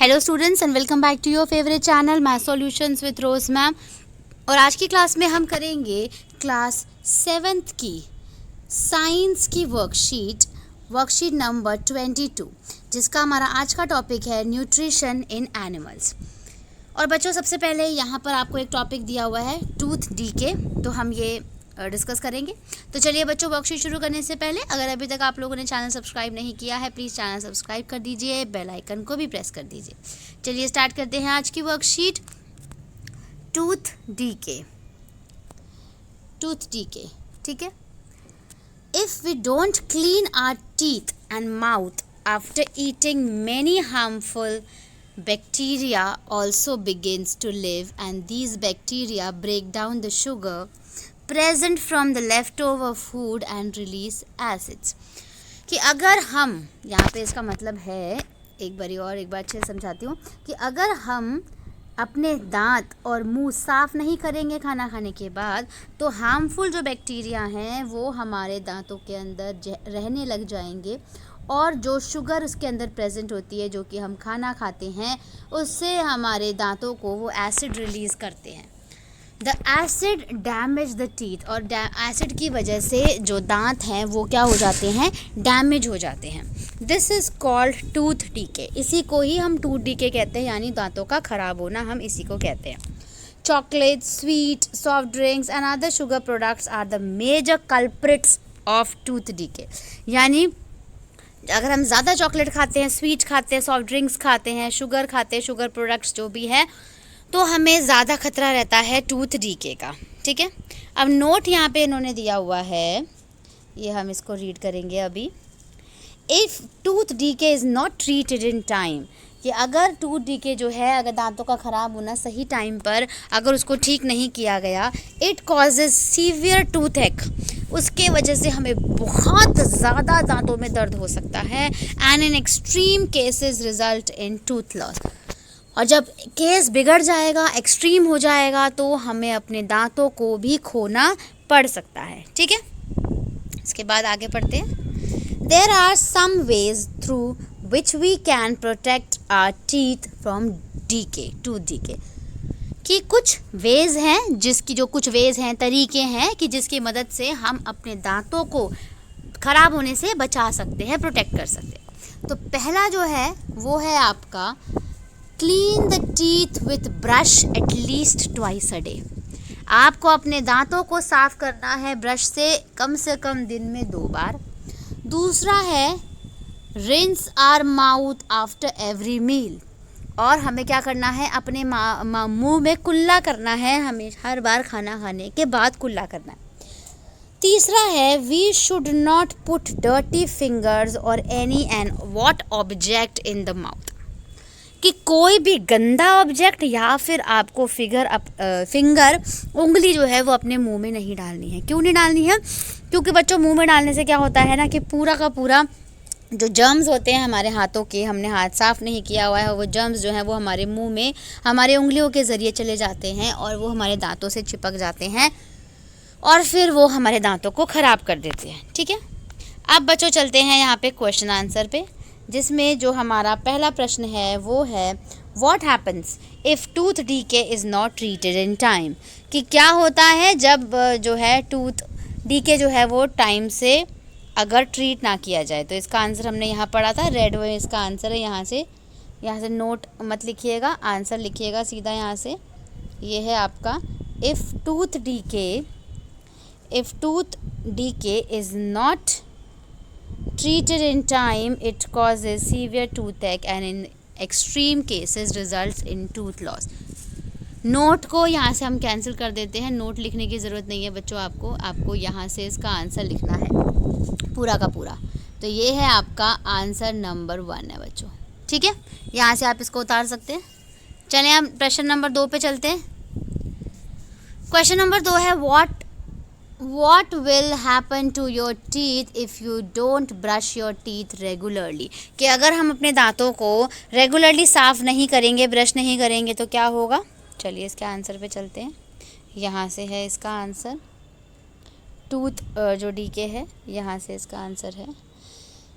Hello students and welcome back to your favourite channel math solutions with Rose ma'am. और आज की class में हम करेंगे क्लास 7th की साइंस की वर्कशीट नंबर 22, जिसका हमारा आज का टॉपिक है न्यूट्रिशन इन एनिमल्स। और बच्चों, सबसे पहले यहाँ पर आपको एक टॉपिक दिया हुआ है टूथ डीके, तो हम ये डिस्कस करेंगे। तो चलिए बच्चों, वर्कशीट शुरू करने से पहले अगर अभी तक आप लोगों ने चैनल सब्सक्राइब नहीं किया है, प्लीज़ चैनल सब्सक्राइब कर दीजिए, बेल आइकन को भी प्रेस कर दीजिए। चलिए स्टार्ट करते हैं आज की वर्कशीट। टूथ डीके, ठीक है। If we don't clean our teeth and mouth after eating many harmful bacteria also begins to live, and these bacteria break down the sugar present from the leftover food and release acids। कि अगर हम, यहाँ पे इसका मतलब है, एक बार अच्छे से समझाती हूँ, कि अगर हम अपने दांत और मुंह साफ़ नहीं करेंगे खाना खाने के बाद, तो हार्मफुल जो बैक्टीरिया हैं वो हमारे दांतों के अंदर रहने लग जाएंगे, और जो शुगर उसके अंदर प्रेजेंट होती है जो कि हम खाना खाते हैं, उससे हमारे दांतों को वो एसिड रिलीज़ करते हैं। The acid damage the teeth, और एसिड की वजह से जो दांत हैं वो क्या हो जाते हैं, डैमेज हो जाते हैं। This is called tooth decay. इसी को ही हम टूथ डीके कहते हैं, यानी दांतों का ख़राब होना, हम इसी को कहते हैं। Chocolate, sweet, soft drinks and other sugar products are the major culprits of tooth decay. यानी अगर हम ज़्यादा चॉकलेट खाते हैं, स्वीट खाते हैं, सॉफ्ट ड्रिंक्स खाते हैं, शुगर खाते हैं, शुगर प्रोडक्ट्स जो भी है, तो हमें ज़्यादा खतरा रहता है टूथ डीके का, ठीक है। अब नोट यहाँ पे इन्होंने दिया हुआ है, ये हम इसको रीड करेंगे अभी। If tooth decay is not treated in time, कि अगर टूथ डीके जो है, अगर दांतों का ख़राब होना सही टाइम पर अगर उसको ठीक नहीं किया गया, इट कॉजेज सीवियर टूथ एक, उसके वजह से हमें बहुत ज़्यादा दांतों में दर्द हो सकता है। And in extreme cases result in tooth loss, और जब केस बिगड़ जाएगा, एक्सट्रीम हो जाएगा, तो हमें अपने दांतों को भी खोना पड़ सकता है, ठीक है। इसके बाद आगे पढ़ते हैं। There are some ways through which we can protect our teeth from decay, tooth decay, कि कुछ वेज हैं, कुछ वेज हैं, तरीके हैं कि जिसकी मदद से हम अपने दांतों को ख़राब होने से बचा सकते हैं, प्रोटेक्ट कर सकते हैं। तो पहला जो है वो है आपका clean the teeth with brush at least twice a day. आपको अपने दांतों को साफ़ करना है ब्रश से कम दिन में 2 बार। दूसरा है rinse our mouth after every meal, और हमें क्या करना है, अपने मुंह में कुल्ला करना है, हमें हर बार खाना खाने के बाद कुल्ला करना है। तीसरा है we should not put dirty fingers और any and what object in the mouth, कि कोई भी गंदा ऑब्जेक्ट या फिर आपको फिंगर, उंगली जो है वो अपने मुंह में नहीं डालनी है। क्यों नहीं डालनी है? क्योंकि बच्चों, मुंह में डालने से क्या होता है ना, कि पूरा का पूरा जो जर्म्स होते हैं हमारे हाथों के, हमने हाथ साफ़ नहीं किया हुआ है, वो जर्म्स जो हैं वो हमारे मुंह में हमारे उंगलियों के ज़रिए चले जाते हैं, और वो हमारे दांतों से चिपक जाते हैं, और फिर वो हमारे दांतों को ख़राब कर देते हैं, ठीक है। अब बच्चों चलते हैं यहाँ पे क्वेश्चन आंसर पे, जिसमें जो हमारा पहला प्रश्न है वो है what happens if tooth decay is not treated in time, कि क्या होता है जब जो है टूथ डीके जो है वो टाइम से अगर ट्रीट ना किया जाए। तो इसका आंसर हमने यहाँ पढ़ा था, रेड में इसका आंसर है। यहाँ से नोट मत लिखिएगा, आंसर लिखिएगा सीधा यहाँ से। ये है आपका if tooth decay is not treated in time it causes severe toothache and in extreme cases results in tooth loss। Note को यहाँ से हम कैंसिल कर देते हैं, नोट लिखने की ज़रूरत नहीं है बच्चों, आपको यहाँ से इसका आंसर लिखना है पूरा का पूरा। तो ये है आपका आंसर नंबर 1 है बच्चों, ठीक है। यहाँ से आप इसको उतार सकते हैं। चलें हम प्रश्न नंबर 2 पे चलते हैं। क्वेश्चन नंबर 2 है What will happen to your teeth if you don't brush your teeth regularly, कि अगर हम अपने दांतों को रेगुलरली साफ़ नहीं करेंगे, ब्रश नहीं करेंगे, तो क्या होगा। चलिए इसके आंसर पे चलते हैं। यहाँ से है इसका आंसर, टूथ जो डीके है, यहाँ से इसका आंसर है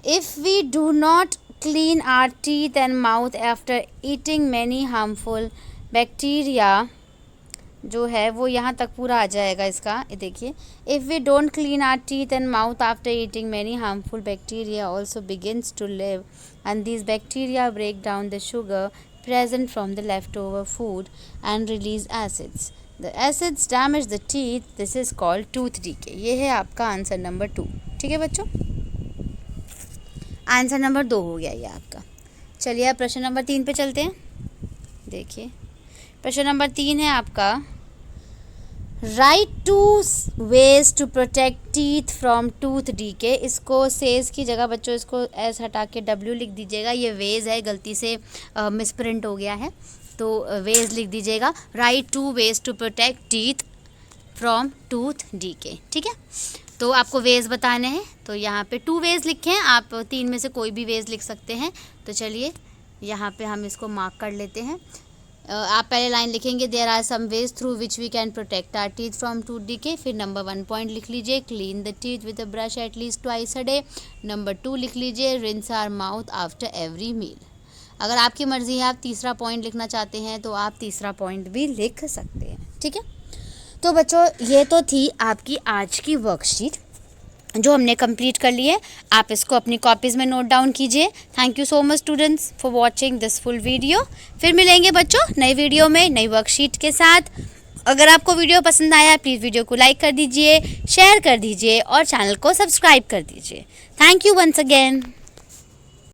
if we do not clean our teeth and mouth after eating many harmful bacteria, जो है वो यहाँ तक पूरा आ जाएगा इसका, ये देखिए. If we don't clean our teeth and mouth after eating many harmful bacteria also begins to live and this bacteria break down the sugar present from the leftover food and release acids. The acids damage the teeth. This is called tooth decay. ये है आपका answer number 2. ठीक है बच्चों, answer number 2 हो गया ये आपका. चलिए अब प्रश्न नंबर 3 पे चलते हैं. देखिए प्रश्न नंबर 3 है आपका, right 2 ways to protect teeth from tooth decay. इसको सेज की जगह बच्चों इसको एस हटा के डब्ल्यू लिख दीजिएगा. ये वेज है, गलती से मिसप्रिंट हो गया है, तो वेज लिख दीजिएगा. Right 2 ways to protect teeth from tooth decay. ठीक है, तो आपको वेज बताने हैं, तो यहाँ पे 2 ways लिखे हैं. आप 3 में से कोई भी वेज लिख सकते हैं. तो चलिए यहाँ पे हम इसको मार्क कर लेते हैं. आप पहले लाइन लिखेंगे, there are some ways through which we can protect our teeth from tooth decay. फिर नंबर 1 पॉइंट लिख लीजिए, clean the teeth with a brush at least twice a day. Number 2 लिख लीजिए, rinse our mouth after every meal. अगर आपकी मर्ज़ी है आप तीसरा पॉइंट लिखना चाहते हैं तो आप तीसरा पॉइंट भी लिख सकते हैं. ठीक है, तो बच्चों ये तो थी आपकी आज की वर्कशीट जो हमने कंप्लीट कर ली है. आप इसको अपनी कॉपीज़ में नोट डाउन कीजिए. Thank you so much students for watching this full video. फिर मिलेंगे बच्चों नई वीडियो में नई वर्कशीट के साथ. अगर आपको वीडियो पसंद आया प्लीज़ वीडियो को लाइक कर दीजिए, शेयर कर दीजिए और चैनल को सब्सक्राइब कर दीजिए. Thank you once again.